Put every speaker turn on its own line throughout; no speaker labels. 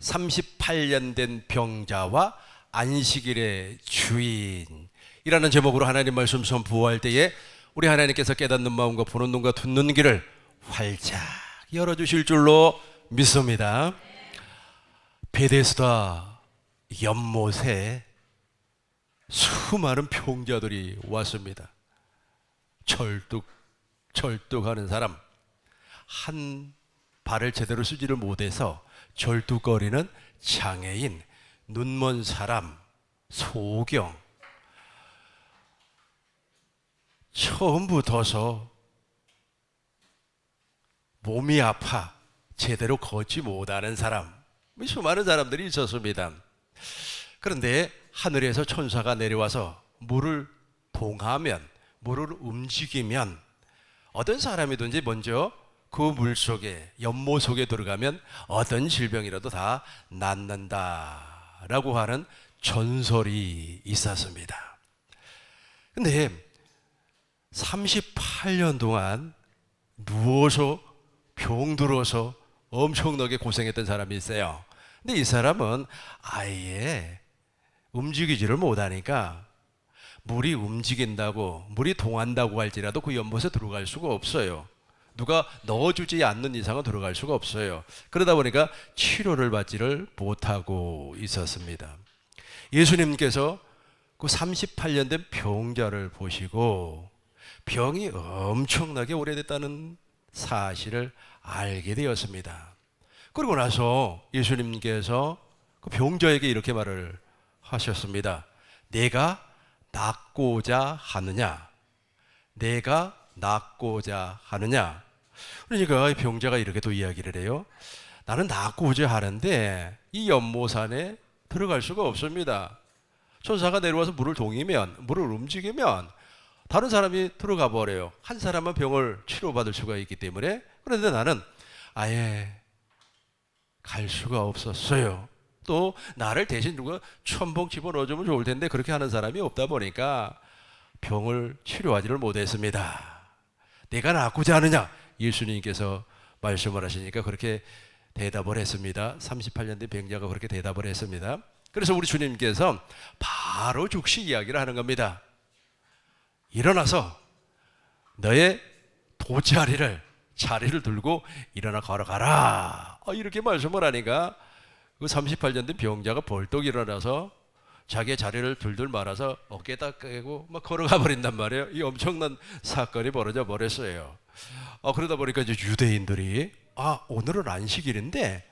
38년 된 병자와 안식일의 주인이라는 제목으로 하나님 말씀 선포할 때에 우리 하나님께서 깨닫는 마음과 보는 눈과 듣는 귀를 활짝 열어주실 줄로 믿습니다. 베데스다 연못에 수많은 병자들이 왔습니다. 절뚝하는 사람, 한 발을 제대로 쓰지를 못해서 절뚝거리는 장애인, 눈먼 사람, 소경, 처음부터서 몸이 아파 제대로 걷지 못하는 사람, 수많은 사람들이 있었습니다. 그런데 하늘에서 천사가 내려와서 물을 동하면, 물을 움직이면 어떤 사람이든지 먼저 그 물 속에, 연못 속에 들어가면 어떤 질병이라도 다 낫는다라고 하는 전설이 있었습니다. 근데 38년 동안 누워서 병들어서 엄청나게 고생했던 사람이 있어요. 근데 이 사람은 아예 움직이지를 못하니까 물이 움직인다고, 물이 동한다고 할지라도 그 연못에 들어갈 수가 없어요. 누가 넣어주지 않는 이상은 들어갈 수가 없어요. 그러다 보니까 치료를 받지를 못하고 있었습니다. 예수님께서 그 38년 된 병자를 보시고 병이 엄청나게 오래됐다는 사실을 알게 되었습니다. 그리고 나서 예수님께서 그 병자에게 이렇게 말을 하셨습니다. 내가 낫고자 하느냐? 내가 낫고자 하느냐? 그러니까 병자가 이렇게 또 이야기를 해요. 나는 낫고자 하는데 이 연못 안에 들어갈 수가 없습니다. 천사가 내려와서 물을 동이면, 물을 움직이면 다른 사람이 들어가 버려요. 한 사람은 병을 치료받을 수가 있기 때문에. 그런데 나는 아예 갈 수가 없었어요. 또 나를 대신 누가 첨벙 집어넣어주면 좋을 텐데 그렇게 하는 사람이 없다 보니까 병을 치료하지를 못했습니다. 내가 낫고자 하느냐? 예수님께서 말씀을 하시니까 그렇게 대답을 했습니다. 38년 된 병자가 그렇게 대답을 했습니다. 그래서 우리 주님께서 바로 즉시 이야기를 하는 겁니다. 일어나서 너의 자리를 들고 일어나 걸어가라. 이렇게 말씀을 하니까 그 38년 된 병자가 벌떡 일어나서 자기의 자리를 들들 말아서 어깨에다 깨고 막 걸어가 버린단 말이에요. 이 엄청난 사건이 벌어져 버렸어요. 그러다 보니까 이제 유대인들이 오늘은 안식일인데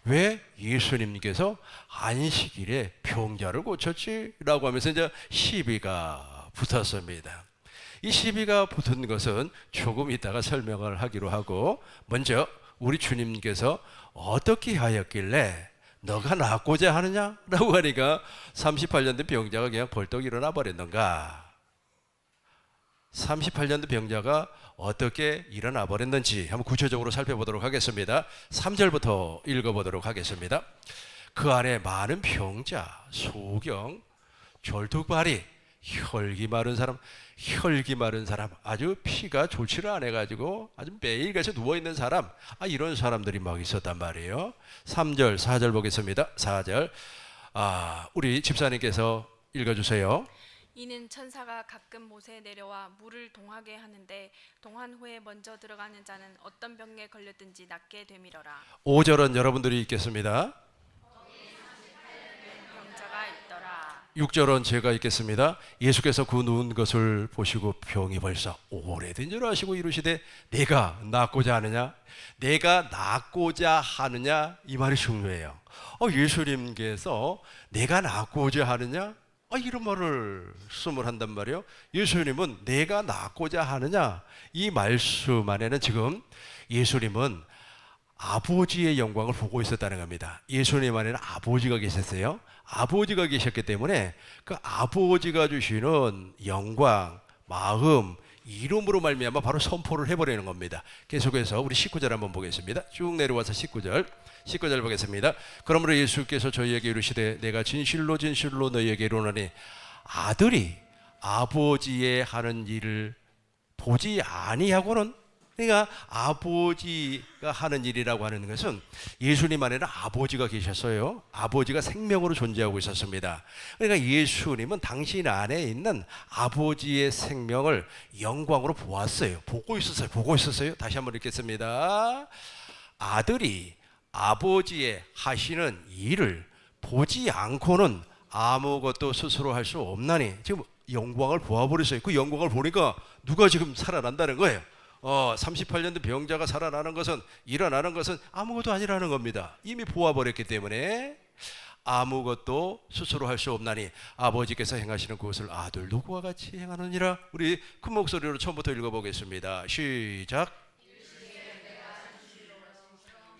왜 예수님께서 안식일에 병자를 고쳤지? 라고 하면서 이제 시비가 붙었습니다. 이 시비가 붙은 것은 조금 이따가 설명을 하기로 하고, 먼저 우리 주님께서 어떻게 하였길래 너가 낫고자 하느냐? 라고 하니까 38년 된 병자가 그냥 벌떡 일어나 버렸는가? 38년 된 병자가 어떻게 일어나 버렸는지 한번 구체적으로 살펴보도록 하겠습니다. 3절부터 읽어보도록 하겠습니다. 그 안에 많은 병자, 소경, 절뚝발이, 혈기 마른 사람, 아주 피가 좋지를 않아가지고 아주 매일같이 누워있는 사람, 이런 사람들이 막 있었단 말이에요. 3절, 4절 보겠습니다. 4절, 우리 집사님께서 읽어주세요.
이는 천사가 가끔 못에 내려와 물을 동하게 하는데 동한 후에 먼저 들어가는 자는 어떤 병에 걸렸든지 낫게 되밀어라.
5절은 여러분들이 읽겠습니다.
병자가 있더라.
6절은 제가 읽겠습니다. 예수께서 그 누운 것을 보시고 병이 벌써 오래된 줄 아시고 이르시되 내가 낫고자 하느냐? 내가 낫고자 하느냐? 이 말이 중요해요. 예수님께서 내가 낫고자 하느냐? 이런 말을 한단 말이에요. 예수님은 내가 낫고자 하느냐? 이 말씀 안에는 지금 예수님은 아버지의 영광을 보고 있었다는 겁니다. 예수님 안에는 아버지가 계셨어요. 아버지가 계셨기 때문에 그 아버지가 주시는 영광, 마음, 이름으로 말미암아 바로 선포를 해버리는 겁니다. 계속해서 우리 19절 한번 보겠습니다. 쭉 내려와서 19절 보겠습니다. 그러므로 예수께서 저희에게 이르시되 내가 진실로 너희에게 이르노니 아들이 아버지의 하는 일을 보지 아니하고는 그러니까 아버지가 하는 일이라고 하는 것은 예수님 안에는 아버지가 계셨어요. 아버지가 생명으로 존재하고 있었습니다. 그러니까 예수님은 당신 안에 있는 아버지의 생명을 영광으로 보았어요. 보고 있었어요. 보고 있었어요. 다시 한번 읽겠습니다. 아들이 아버지의 하시는 일을 보지 않고는 아무것도 스스로 할 수 없나니, 지금 영광을 보아버렸어요. 그 영광을 보니까 누가 지금 살아난다는 거예요. 38년 된 병자가 살아나는 것은, 일어나는 것은 아무것도 아니라는 겁니다. 이미 보아버렸기 때문에 아무것도 스스로 할 수 없나니 아버지께서 행하시는 그것을 아들도 그와 같이 행하느니라. 우리 큰 목소리로 처음부터 읽어보겠습니다. 시작.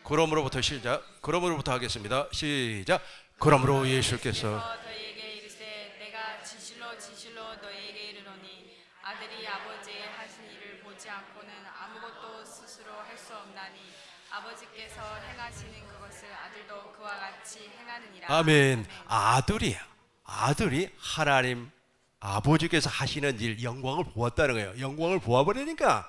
그러므로부터 시작. 그러므로부터 하겠습니다. 시작. 그러므로 예수께서
너희에게 이르시되 내가 진실로 진실로 너희에게 이르노니 아들이 아버지의 하신 일을 보지 않고는 아무것도 스스로 할 수 없나니 아버지께서 행하시는 그것을 아들도 그와 같이 행하느니라.
아멘. 아들이 하나님 아버지께서 하시는 일, 영광을 보았다는 거예요. 영광을 보아버리니까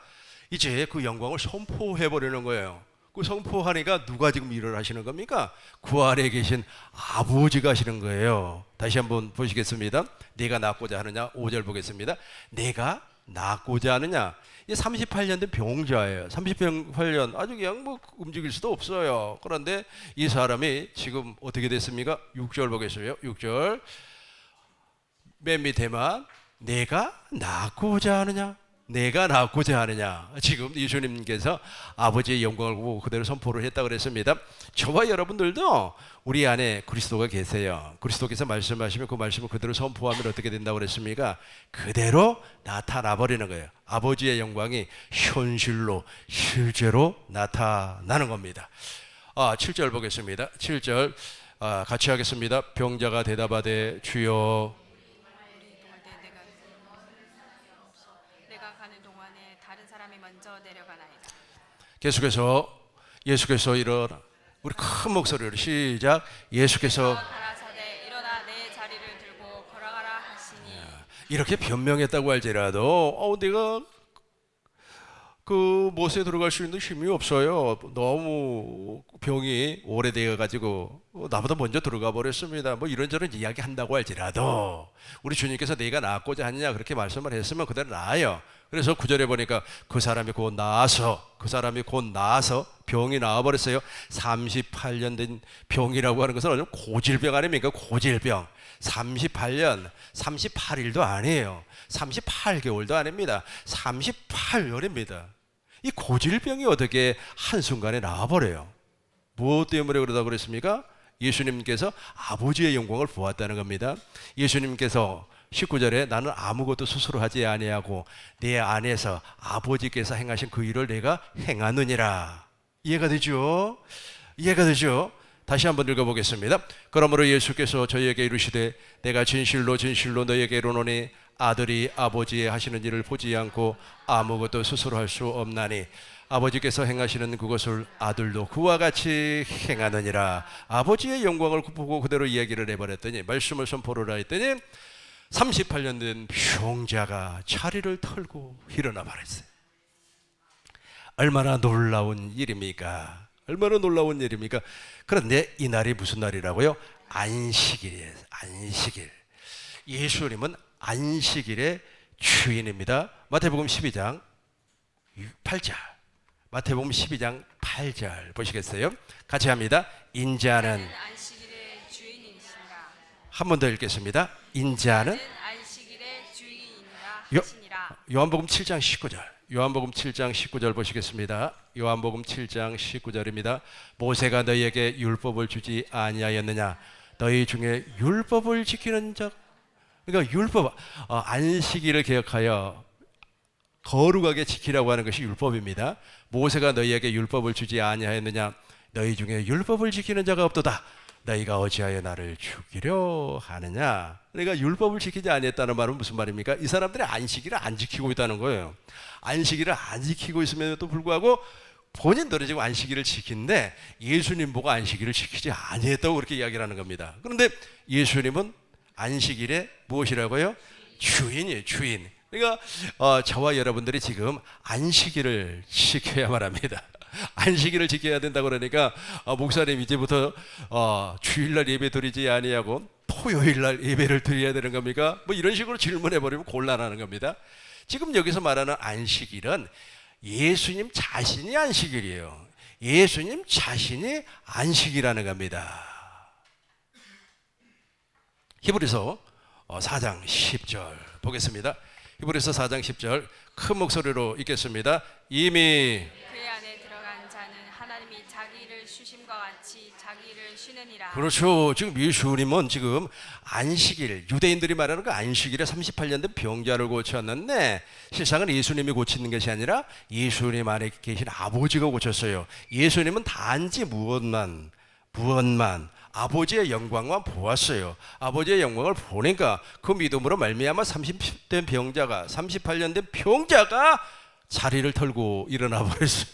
이제 그 영광을 선포해버리는 거예요. 그 선포하니까 누가 지금 일을 하시는 겁니까? 그 안에 계신 아버지가 하시는 거예요. 다시 한번 보시겠습니다. 내가 낳고자 하느냐? 5절 보겠습니다. 내가 낳고자 하느냐? 이 38년 된 병자예요. 38년 아주 그냥 뭐 움직일 수도 없어요. 그런데 이 사람이 지금 어떻게 됐습니까? 6절 보겠어요. 6절 맨 밑에만 내가 낳고자 하느냐? 내가 낳고자 하느냐. 지금 예수님께서 아버지의 영광을 보고 그대로 선포를 했다고 그랬습니다. 저와 여러분들도 우리 안에 그리스도가 계세요. 그리스도께서 말씀하시면 그 말씀을 그대로 선포하면 어떻게 된다고 그랬습니까? 그대로 나타나 버리는 거예요. 아버지의 영광이 현실로 실제로 나타나는 겁니다. 7절 보겠습니다. 7절 같이 하겠습니다. 병자가 대답하되 주여
내가 가는 동안에 다른 사람이 먼저 내려가나이다.
계속해서 예수께서 일어나, 우리 큰 목소리로 시작. 예수께서
가라사대 일어나 내 자리를 들고 걸어가라 하시니
이렇게 변명했다고 할지라도 내가 그 못에 들어갈 수 있는 힘이 없어요. 너무 병이 오래되어 가지고 나보다 먼저 들어가 버렸습니다. 뭐 이런저런 이야기 한다고 할지라도 우리 주님께서 내가 낳고자 하느냐 그렇게 말씀을 했으면 그대로 나아요. 그래서 9절에 보니까 그 사람이 곧 나아서 병이 나아버렸어요. 38년 된 병이라고 하는 것은 완전 고질병 아닙니까? 고질병. 38년, 38일도 아니에요. 38개월도 아닙니다. 38년입니다. 이 고질병이 어떻게 한순간에 나와버려요? 무엇 때문에 그러다고 그랬습니까? 예수님께서 아버지의 영광을 보았다는 겁니다. 예수님께서 19절에 나는 아무것도 스스로 하지 아니하고 내 안에서 아버지께서 행하신 그 일을 내가 행하느니라. 이해가 되죠? 이해가 되죠? 다시 한번 읽어보겠습니다. 그러므로 예수께서 저희에게 이르시되 내가 진실로 진실로 너희에게 이르노니 아들이 아버지의 하시는 일을 보지 않고 아무것도 스스로 할 수 없나니 아버지께서 행하시는 그것을 아들도 그와 같이 행하느니라. 아버지의 영광을 보고 그대로 이야기를 해버렸더니 말씀을 선포를 했더니 38년 된 병자가 자리를 털고 일어나 버렸어요. 얼마나 놀라운 일입니까? 얼마나 놀라운 일입니까? 그런데 이 날이 무슨 날이라고요? 안식일이에요. 안식일. 예수님은 안식일의 주인입니다. 마태복음 12장 8절. 마태복음 12장 8절 보시겠어요? 같이 합니다. 인자는
안식일의 주인이시니라.
한 번 더 읽겠습니다. 인자는
안식일의 주인이니라
요,
하시니라.
요한복음 7장 19절. 요한복음 7장 19절 보시겠습니다. 요한복음 7장 19절입니다. 모세가 너희에게 율법을 주지 아니하였느냐? 너희 중에 율법을 지키는 자. 그러니까 율법, 안식일을 개혁하여 거룩하게 지키라고 하는 것이 율법입니다. 모세가 너희에게 율법을 주지 아니하였느냐? 너희 중에 율법을 지키는 자가 없도다. 너희가 어찌하여 나를 죽이려 하느냐? 그러니까 율법을 지키지 아니했다는 말은 무슨 말입니까? 이 사람들이 안식일을 안 지키고 있다는 거예요. 안식일을 안 지키고 있음에도 불구하고 본인들은 지금 안식일을 지킨데 예수님 보고 안식일을 지키지 아니했다고 그렇게 이야기를 하는 겁니다. 그런데 예수님은 안식일의 무엇이라고요? 주인이에요. 주인. 그러니까 저와 여러분들이 지금 안식일을 지켜야만 합니다. 안식일을 지켜야 된다 그러니까 목사님 이제부터 주일날 예배 드리지 아니하고 토요일날 예배를 드려야 되는 겁니까? 뭐 이런 식으로 질문해 버리면 곤란하는 겁니다. 지금 여기서 말하는 안식일은 예수님 자신이 안식일이에요. 예수님 자신이 안식이라는 겁니다. 히브리서 4장 10절 보겠습니다. 히브리서 4장 10절 큰 목소리로 읽겠습니다. 이미
그의 안에 들어간 자는 하나님이 자기를 쉬심과 같이 자기를 쉬느니라.
그렇죠. 지금 예수님은 지금 안식일, 유대인들이 말하는 그 안식일에 38년 된 병자를 고쳤는데 실상은 예수님이 고치는 것이 아니라 예수님 안에 계신 아버지가 고쳤어요. 예수님은 단지 무엇만 아버지의 영광만 보았어요. 아버지의 영광을 보니까 그 믿음으로 말미암아 30된 병자가 38년 된 병자가 자리를 털고 일어나 버렸어요.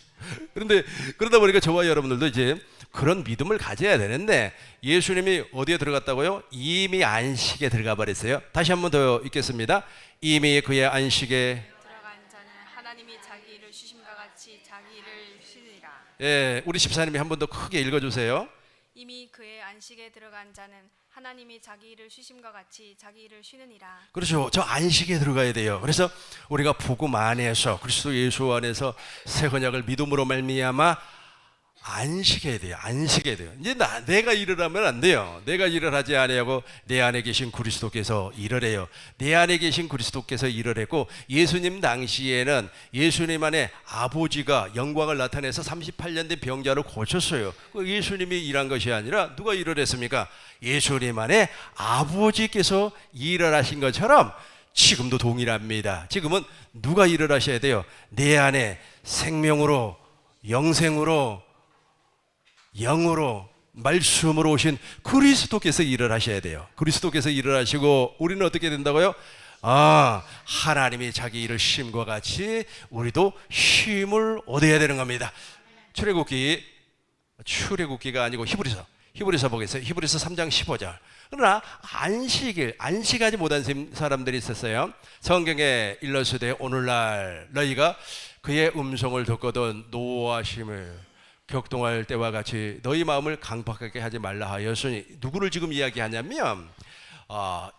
그런데 그러다 보니까 저와 여러분들도 이제 그런 믿음을 가져야 되는데 예수님이 어디에 들어갔다고요? 이미 안식에 들어가 버렸어요. 다시 한 번 더 읽겠습니다. 이미 그의 안식에
들어간 자는 하나님이 자기를 쉬심과 같이 자기를 쉬느니라.
예, 우리 집사님이 한 번 더 크게 읽어주세요.
이미 그의 안식에 들어간 자는 하나님이 자기 일을 쉬심과 같이 자기 일을 쉬느니라.
그렇죠. 저 안식에 들어가야 돼요. 그래서 우리가 복음 안에서 그리스도 예수 안에서 새 언약을 믿음으로 말미암아 안식해야 돼요. 안식해야 돼요. 이제 내가 일을 하면 안 돼요. 내가 일을 하지 아니하고 내 안에 계신 그리스도께서 일을 해요. 내 안에 계신 그리스도께서 일을 했고 예수님 당시에는 예수님 안에 아버지가 영광을 나타내서 38년 된 병자를 고쳤어요. 예수님이 일한 것이 아니라 누가 일을 했습니까? 예수님 안에 아버지께서 일을 하신 것처럼 지금도 동일합니다. 지금은 누가 일을 하셔야 돼요? 내 안에 생명으로 영생으로 영으로 말씀으로 오신 그리스도께서 일을 하셔야 돼요. 그리스도께서 일을 하시고 우리는 어떻게 된다고요? 하나님이 자기 일을 쉼과 같이 우리도 쉼을 얻어야 되는 겁니다. 출애굽기가 아니고 히브리서 보겠어요. 히브리서 3장 15절. 그러나 안식하지 못한 사람들이 있었어요. 성경에 일러스되 오늘날 너희가 그의 음성을 듣거든 노하심을 격동할 때와 같이 너희 마음을 강팍하게 하지 말라 하였으니 누구를 지금 이야기하냐면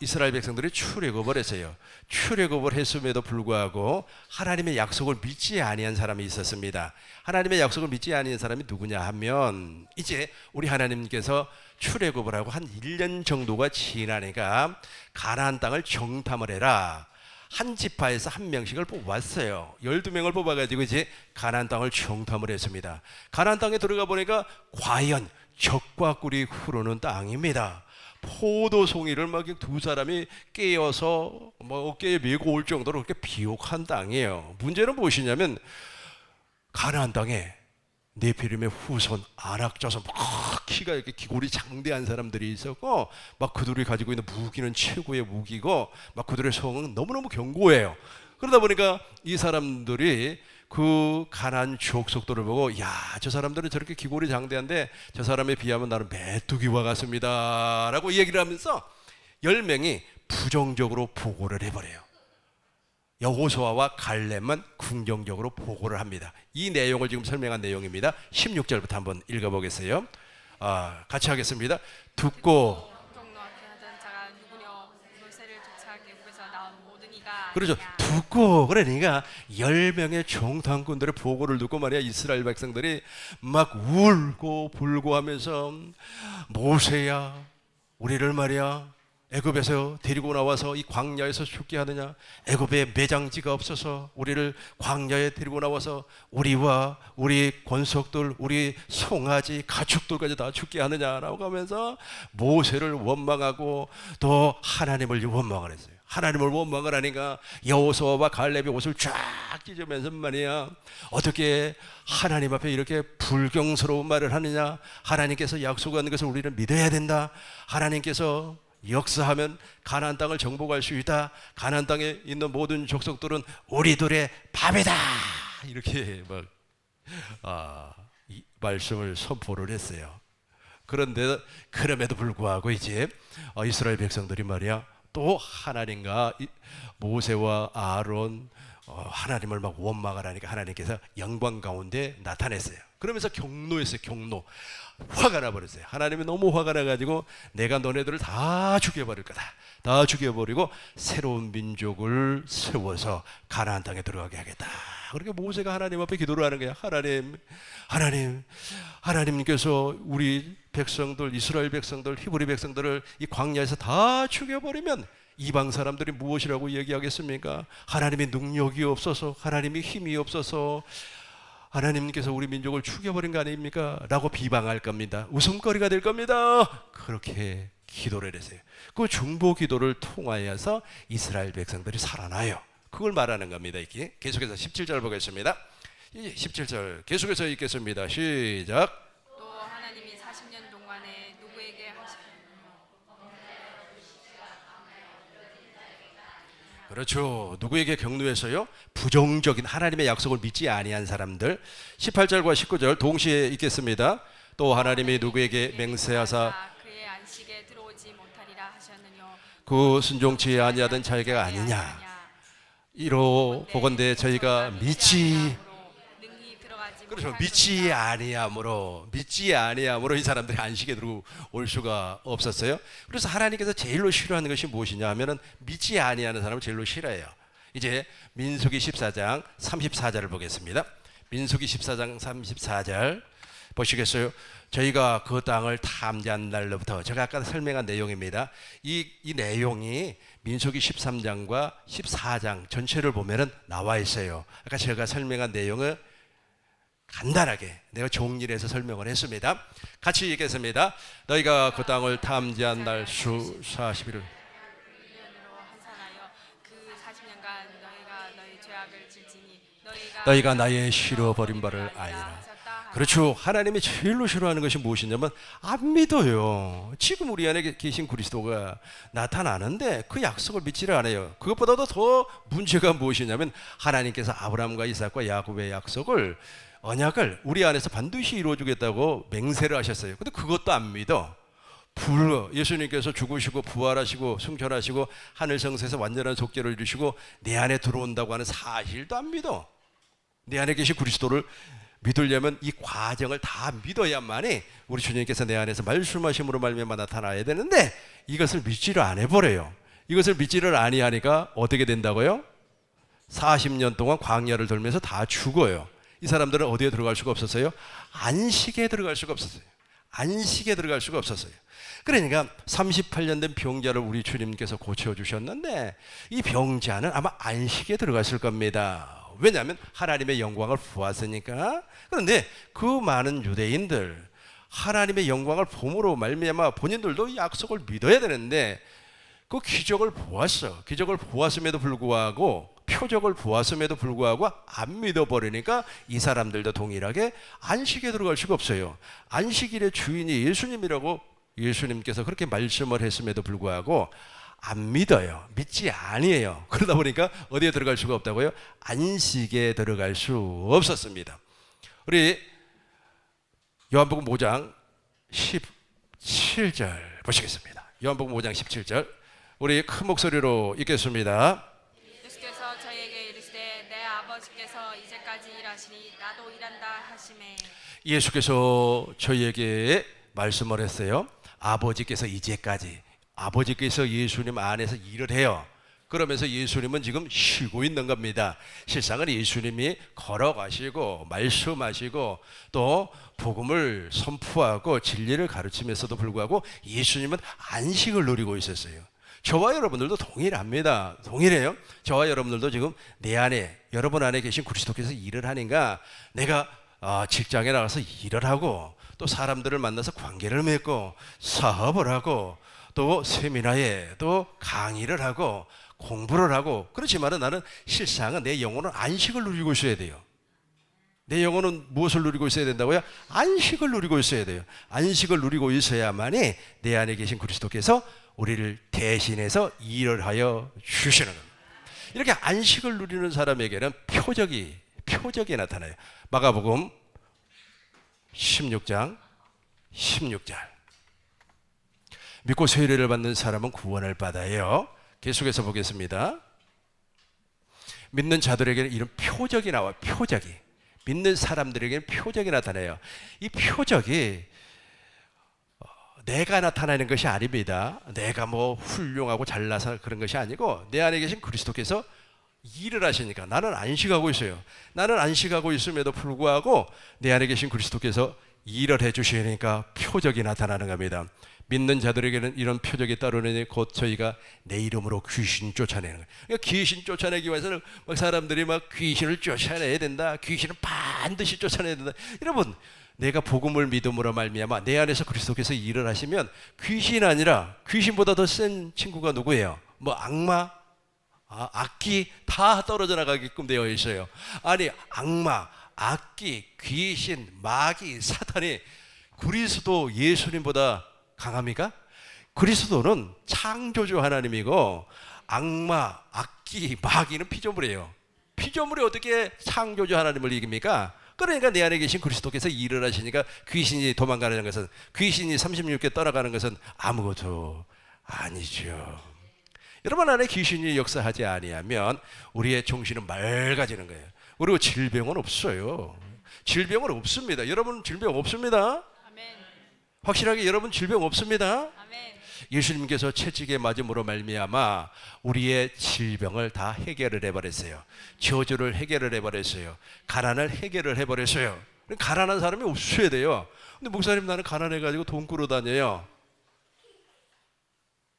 이스라엘 백성들이 출애굽을 했어요. 출애굽을 했음에도 불구하고 하나님의 약속을 믿지 아니한 사람이 있었습니다. 하나님의 약속을 믿지 아니한 사람이 누구냐 하면 이제 우리 하나님께서 출애굽을 하고 한 1년 정도가 지나니까 가나안 땅을 정탐을 해라. 한 지파에서 한 명씩을 뽑았어요. 12명을 뽑아가지고 이제 가나안 땅을 정탐을 했습니다. 가나안 땅에 들어가 보니까 과연 젖과 꿀이 흐르는 땅입니다. 포도송이를 막 두 사람이 깨어서 어깨에 메고 올 정도로 그렇게 비옥한 땅이에요. 문제는 무엇이냐면 가나안 땅에 네피림의 후손 아낙자손 막 키가 이렇게 기골이 장대한 사람들이 있었고 막 그들이 가지고 있는 무기는 최고의 무기고 막 그들의 성은 너무너무 견고해요. 그러다 보니까 이 사람들이 그 가나안 족속들을 보고 야, 저 사람들은 저렇게 기골이 장대한데 저 사람에 비하면 나는 메뚜기와 같습니다 라고 얘기를 하면서 10명이 부정적으로 보고를 해버려요. 여호수아와 갈렙만 긍정적으로 보고를 합니다. 이 내용을 지금 설명한 내용입니다. 16절부터 한번 읽어보겠어요. 같이 하겠습니다. 듣고
노하게 하던 자가 누구냐 모세를 쫓아 계곡에서 나온 모든 이가
그렇죠. 듣고 그러니까 10명의 정탐꾼들의 보고를 듣고 말이야 이스라엘 백성들이 막 울고 불고 하면서 모세야 우리를 말이야 애굽에서 데리고 나와서 이 광야에서 죽게 하느냐? 애굽에 매장지가 없어서 우리를 광야에 데리고 나와서 우리와 우리 권속들, 우리 송아지, 가축들까지 다 죽게 하느냐라고 하면서 모세를 원망하고 또 하나님을 원망을 했어요. 하나님을 원망을 하니까 여호수아와 갈렙이 옷을 쫙 찢으면서 말이야 어떻게 하나님 앞에 이렇게 불경스러운 말을 하느냐? 하나님께서 약속한 것을 우리는 믿어야 된다. 하나님께서 역사하면 가나안 땅을 정복할 수 있다. 가나안 땅에 있는 모든 족속들은 우리들의 밥이다. 이렇게 이 말씀을 선포를 했어요. 그런데 그럼에도 불구하고 이제 이스라엘 백성들이 말이야 또 하나님과 모세와 아론 하나님을 막 원망을 하니까 하나님께서 영광 가운데 나타냈어요. 그러면서 경노했어요. 경노. 화가 나버렸어요. 하나님이 너무 화가 나가지고 내가 너네들을 다 죽여버릴 거다. 다 죽여버리고 새로운 민족을 세워서 가나안 땅에 들어가게 하겠다. 그렇게 모세가 하나님 앞에 기도를 하는 거야. 하나님께서 우리 백성들, 이스라엘 백성들, 히브리 백성들을 이 광야에서 다 죽여버리면 이방 사람들이 무엇이라고 얘기하겠습니까? 하나님의 능력이 없어서, 하나님의 힘이 없어서 하나님께서 우리 민족을 죽여버린 거 아닙니까? 라고 비방할 겁니다. 웃음거리가 될 겁니다. 그렇게 기도를 했어요. 그 중보 기도를 통하여서 이스라엘 백성들이 살아나요. 그걸 말하는 겁니다. 이게 계속해서 17절 보겠습니다. 17절 계속해서 읽겠습니다. 시작.
또 하나님이 40년 동안에 누구에게 하신
그렇죠. 누구에게 경노해서요? 부정적인 하나님의 약속을 믿지 아니한 사람들. 18절과 19절 동시에 읽겠습니다. 또 하나님이 누구에게 맹세하사
그의 안식에 들어오지 못하리라 하셨느뇨.
그 순종치 아니하던 자에게가 아니냐. 이로 보건대 저희가 믿지, 그렇죠, 믿지 아니함으로 이 사람들이 안식에 들어올 수가 없었어요. 그래서 하나님께서 제일로 싫어하는 것이 무엇이냐 하면은 믿지 아니하는 사람을 제일로 싫어해요. 이제 민수기 14장 34절을 보겠습니다. 민수기 14장 34절 보시겠어요? 저희가 그 땅을 탐지한 날로부터, 제가 아까 설명한 내용입니다. 이 내용이 민수기 13장과 14장 전체를 보면은 나와 있어요. 아까 제가 설명한 내용을 간단하게 내가 종일해서 설명을 했습니다. 같이 읽겠습니다. 너희가 그 땅을 탐지한 날 수 40일을
한산하여 그 40년간 너희가 너희 죄악을 질지니
너희가 나의 싫어 버린 바를 아니라. 그렇죠. 하나님이 제일로 싫어하는 것이 무엇이냐면 안 믿어요. 지금 우리 안에 계신 그리스도가 나타나는데 그 약속을 믿지를 않아요. 그것보다도 더 문제가 무엇이냐면 하나님께서 아브라함과 이삭과 야곱의 약속을, 언약을 우리 안에서 반드시 이루어주겠다고 맹세를 하셨어요. 근데 그것도 안 믿어. 예수님께서 죽으시고 부활하시고 승천하시고 하늘 성세에서 완전한 속죄를 이루시고 내 안에 들어온다고 하는 사실도 안 믿어. 내 안에 계신 그리스도를 믿으려면 이 과정을 다 믿어야만이 우리 주님께서 내 안에서 말씀하심으로 말미암아 나타나야 되는데 이것을 믿지를 안 해버려요. 이것을 믿지를 아니하니까 어떻게 된다고요? 40년 동안 광야를 돌면서 다 죽어요. 이 사람들은 어디에 들어갈 수가 없었어요? 안식에 들어갈 수가 없었어요. 안식에 들어갈 수가 없었어요. 그러니까 38년 된 병자를 우리 주님께서 고쳐주셨는데 이 병자는 아마 안식에 들어갔을 겁니다. 왜냐하면 하나님의 영광을 보았으니까. 그런데 그 많은 유대인들 하나님의 영광을 봄으로 말미암아 본인들도 약속을 믿어야 되는데 그 기적을 보았어. 기적을 보았음에도 불구하고, 표적을 보았음에도 불구하고 안 믿어버리니까 이 사람들도 동일하게 안식에 들어갈 수가 없어요. 안식일의 주인이 예수님이라고 예수님께서 그렇게 말씀을 했음에도 불구하고 안 믿어요. 믿지 아니에요. 그러다 보니까 어디에 들어갈 수가 없다고요? 안식에 들어갈 수 없었습니다. 우리 요한복음 5장 17절 보시겠습니다. 요한복음 5장 17절 우리 큰 목소리로 읽겠습니다.
예수께서 저에게 이르시되 내 아버지께서 이제까지 일하시니 나도 일한다 하시매.
예수께서 저희에게 말씀을 했어요. 아버지께서 이제까지, 아버지께서 예수님 안에서 일을 해요. 그러면서 예수님은 지금 쉬고 있는 겁니다. 실상은 예수님이 걸어가시고 말씀하시고 또 복음을 선포하고 진리를 가르치면서도 불구하고 예수님은 안식을 누리고 있었어요. 저와 여러분들도 동일합니다. 동일해요. 저와 여러분들도 지금 내 안에, 여러분 안에 계신 그리스도께서 일을 하니까 내가 직장에 나가서 일을 하고 또 사람들을 만나서 관계를 맺고 사업을 하고 또 세미나에 또 강의를 하고 공부를 하고, 그렇지만은 나는 실상은 내 영혼은 안식을 누리고 있어야 돼요. 내 영혼은 무엇을 누리고 있어야 된다고요? 안식을 누리고 있어야 돼요. 안식을 누리고 있어야만이 내 안에 계신 그리스도께서 우리를 대신해서 일을 하여 주시는 겁니다. 이렇게 안식을 누리는 사람에게는 표적이 나타나요. 마가복음 16장 16절 믿고 세례를 받는 사람은 구원을 받아요. 계속해서 보겠습니다. 믿는 자들에게는 이런 표적이 나와요. 표적이. 믿는 사람들에게는 표적이 나타나요. 이 표적이 내가 나타나는 것이 아닙니다. 내가 뭐 훌륭하고 잘나서 그런 것이 아니고 내 안에 계신 그리스도께서 일을 하시니까 나는 안식하고 있어요. 나는 안식하고 있음에도 불구하고 내 안에 계신 그리스도께서 일을 해주시니까 표적이 나타나는 겁니다. 믿는 자들에게는 이런 표적이 따르느니 곧 저희가 내 이름으로 귀신 쫓아내는 거예요. 그러니까 귀신 쫓아내기 위해서는 막 사람들이 막 귀신을 쫓아내야 된다. 귀신을 반드시 쫓아내야 된다. 여러분, 내가 복음을 믿음으로 말미암아 내 안에서 그리스도께서 일을 하시면 귀신 아니라 귀신보다 더 센 친구가 누구예요? 뭐 악마? 악기 다 떨어져 나가게끔 되어 있어요. 아니, 악마, 악기, 귀신, 마귀, 사탄이 그리스도 예수님보다 강합니까? 그리스도는 창조주 하나님이고 악마, 악기, 마귀는 피조물이에요. 피조물이 어떻게 창조주 하나님을 이깁니까? 그러니까 내 안에 계신 그리스도께서 일을 하시니까 귀신이 도망가는 것은, 귀신이 36개 떠나가는 것은 아무것도 아니죠. 여러분 안에 귀신이 역사하지 아니하면 우리의 정신은 맑아지는 거예요. 그리고 질병은 없어요. 질병은 없습니다. 여러분 질병 없습니다.
아멘.
확실하게 여러분 질병 없습니다.
아멘.
예수님께서 채찍에 맞음으로 말미암아 우리의 질병을 다 해결을 해버렸어요. 저주를 해결을 해버렸어요. 가난을 해결을 해버렸어요. 가난한 사람이 없어야 돼요. 근데 목사님 나는 가난해가지고 돈 꾸러 다녀요.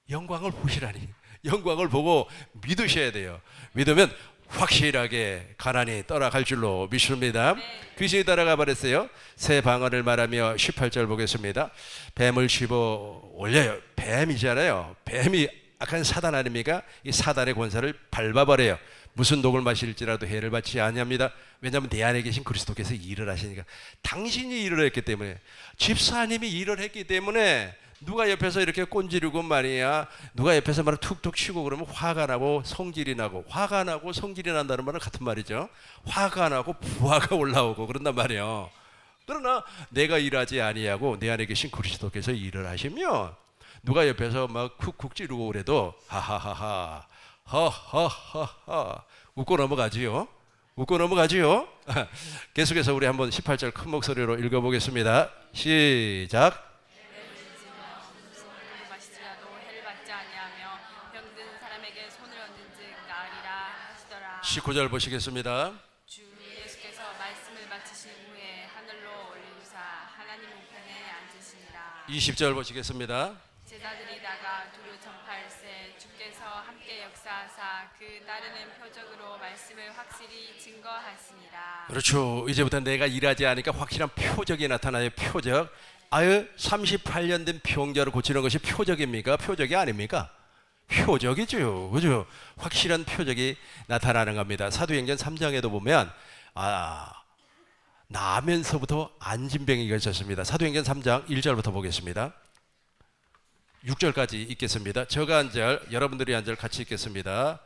영광을 보시라니. 영광을 보고 믿으셔야 돼요. 믿으면 확실하게 가난이 떠나갈 줄로 믿습니다. 귀신이 따라가 버렸어요. 새 방언을 말하며 18절 보겠습니다. 뱀을 집어 올려요. 뱀이잖아요. 뱀이 악한 사단 아닙니까? 이 사단의 권세를 밟아버려요. 무슨 독을 마실지라도 해를 받지 아니합니다. 왜냐하면 내 안에 계신 그리스도께서 일을 하시니까. 당신이 일을 했기 때문에, 집사님이 일을 했기 때문에 누가 옆에서 이렇게 꼰지르고 말이야, 누가 옆에서 말을 툭툭 치고 그러면 화가 나고 성질이 나고, 화가 나고 성질이 난다는 말은 같은 말이죠. 화가 나고 부하가 올라오고 그런단 말이에요. 그러나 내가 일하지 아니하고 내 안에 계신 그리스도께서 일을 하시면 누가 옆에서 막 쿡쿡 찌르고 그래도 하하하하 하하하하 웃고 넘어가지요. 웃고 넘어가지요. 계속해서 우리 한번 18절 큰 목소리로 읽어보겠습니다. 시작.
마시지라도 해를 받지 아니하며 병든 사람에게 손을 얹은즉 나으리라 하시더라.
19절 보시겠습니다.
주 예수께서 말씀을 마치신 후에 하늘로 올리시사 하나님 우편에 앉으시니라.
20절 보시겠습니다.
제자들이 나가 두루 전파할세 주께서 함께 역사하사 그 따르는 표적으로 말씀을 확실히 증거하시니라.
그렇죠. 이제부터 내가 일하지 않으니까 확실한 표적이 나타나요. 표적. 아유, 38년 된 병자를 고치는 것이 표적입니까? 표적이 아닙니까? 표적이죠. 그죠? 확실한 표적이 나타나는 겁니다. 사도행전 3장에도 보면 나면서부터 안진병이가 있었습니다. 사도행전 3장 1절부터 보겠습니다. 6절까지 읽겠습니다. 저가 한 절, 여러분들이 한 절 같이 읽겠습니다.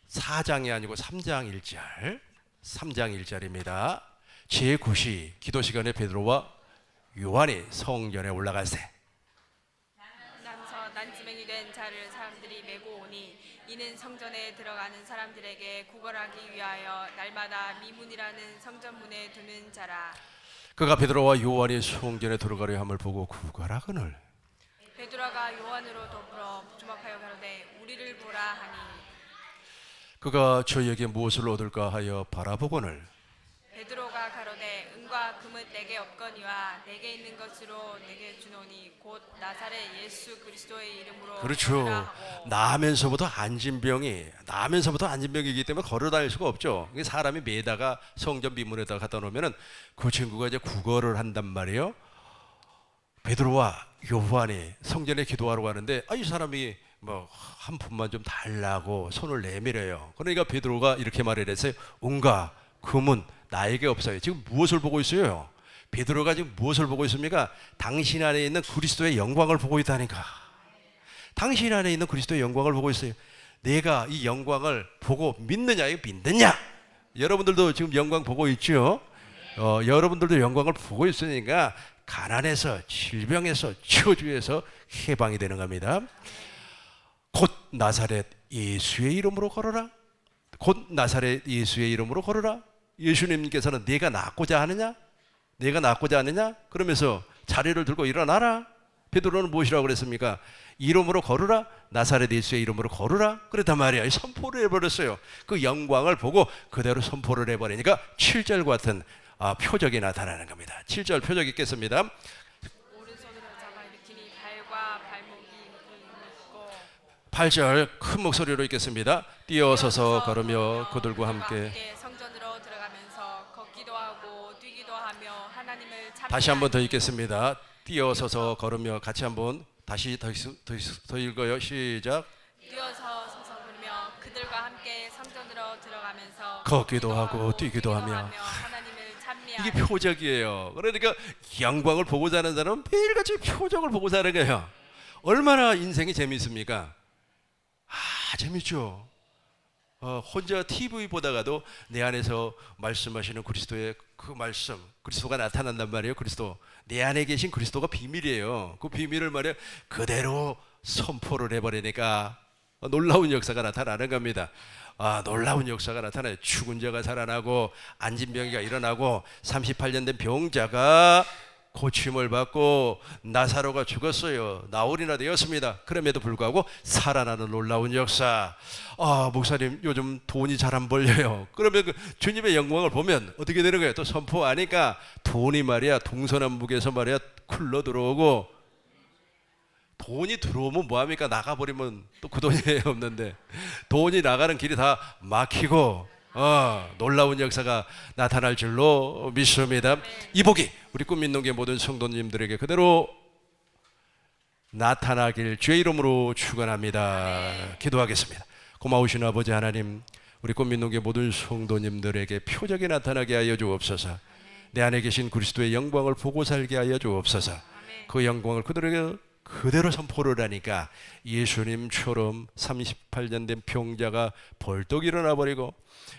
4장이 아니고 3장 1절. 3장 1절입니다. 제9시 기도 시간에 베드로와 요한이 성전에 올라갈세.
남서 난지명이 된 자를 사람들이 메고 오니 이는 성전에 들어가는 사람들에게 구걸하기 위하여 날마다 미문이라는 성전문에 두는 자라.
그가 베드로와 요한이 성전에 들어가려 함을 보고 구걸하거늘.
베드로가 요한으로 더불어 주목하여 가로되 우리를 보라 하니
그가 저희에게 무엇을 얻을까 하여 바라보거늘.
베드로가 가로되 은과 금은 내게 없거니와 내게 있는 것으로 내게 주노니 곧 나사렛 예수 그리스도의 이름으로
그렇죠.
걸으라 하고.
나면서부터 안진병이기 때문에 걸어 다닐 수가 없죠. 사람이 매다가 성전 미문에다 갖다 놓으면은 그 친구가 이제 구걸을 한단 말이에요. 베드로와 요한이 성전에 기도하러 가는데 이 사람이 뭐 한 푼만 좀 달라고 손을 내밀어요. 그러니까 베드로가 이렇게 말을 했어요. 은과 금은 나에게 없어요. 지금 무엇을 보고 있어요? 베드로가 지금 무엇을 보고 있습니까? 당신 안에 있는 그리스도의 영광을 보고 있다니까. 당신 안에 있는 그리스도의 영광을 보고 있어요. 내가 이 영광을 보고 믿느냐? 이거 믿느냐? 여러분들도 지금 영광 보고 있죠? 여러분들도 영광을 보고 있으니까 가난에서, 질병에서, 저주에서 해방이 되는 겁니다. 곧 나사렛 예수의 이름으로 걸어라. 곧 나사렛 예수의 이름으로 걸어라. 예수님께서는 네가 낫고자 하느냐? 네가 낫고자 하느냐? 그러면서 자리를 들고 일어나라. 베드로는 무엇이라고 그랬습니까? 이름으로 걸으라. 나사렛 예수의 이름으로 걸으라. 그랬단 말이야. 선포를 해버렸어요. 그 영광을 보고 그대로 선포를 해버리니까 7절 같은 표적이 나타나는 겁니다. 7절 표적 있겠습니다.
오른손으로 잡아 일으키니 발과 발목이 묶고
8절 큰 목소리로 읽겠습니다. 뛰어서서 걸으며 그들과 함께.
성전으로 들어가면서 걷기도 하고 뛰기도 하며 하나님을 찬미하니.
다시 한 번 더 읽겠습니다. 뛰어서서 걸으며 같이 한번 다시 더 읽어요. 시작.
뛰어서 서서 걸으며 그들과 함께 성전으로 들어가면서
걷기도 하고 뛰기도 하며.
하나님을 찬미하니.
이게 표적이에요. 그러니까 영광을 보고 사는 사람은 매일같이 표적을 보고 사는 거예요. 얼마나 인생이 재밌습니까? 재밌죠. 혼자 TV 보다가도 내 안에서 말씀하시는 그리스도의 그 말씀, 그리스도가 나타난단 말이에요. 그리스도, 내 안에 계신 그리스도가 비밀이에요. 그 비밀을 말이에요 그대로 선포를 해버리니까 놀라운 역사가 나타나는 겁니다. 놀라운 역사가 나타나요. 죽은 자가 살아나고 앉은 병이가 일어나고 38년 된 병자가 고침을 받고 나사로가 죽었어요. 나흘이나 되었습니다. 그럼에도 불구하고 살아나는 놀라운 역사. 목사님 요즘 돈이 잘 안 벌려요. 그러면 그 주님의 영광을 보면 어떻게 되는 거예요? 또 선포하니까 돈이 말이야 동서남북에서 말이야 굴러 들어오고, 돈이 들어오면 뭐합니까? 나가버리면 또 그 돈이 없는데 돈이 나가는 길이 다 막히고 놀라운 역사가 나타날 줄로 믿습니다. 이 복이 우리 꿈민동교회 모든 성도님들에게 그대로 나타나길 주의 이름으로 축원합니다. 기도하겠습니다. 고마우신 아버지 하나님, 우리 꿈민동교회 모든 성도님들에게 표적이 나타나게 하여 주옵소서. 내 안에 계신 그리스도의 영광을 보고 살게 하여 주옵소서. 그 영광을 그대로 선포를 하니까 예수님처럼 38년 된 병자가 벌떡 일어나 버리고,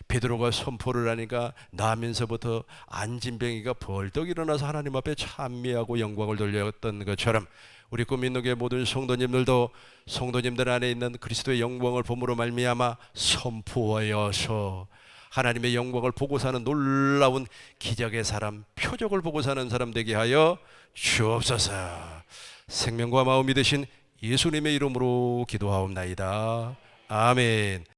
베드로가 선포를 하니까 나면서부터 앉은 병이가 벌떡 일어나서 하나님 앞에 찬미하고 영광을 돌렸던 것처럼 우리 꿈민동교회 모든 성도님들도 성도님들 안에 있는 그리스도의 영광을 봄으로 말미암아 선포하여서 하나님의 영광을 보고 사는 놀라운 기적의 사람, 표적을 보고 사는 사람 되게 하여 주옵소서. 생명과 마음이 되신 예수님의 이름으로 기도하옵나이다. 아멘.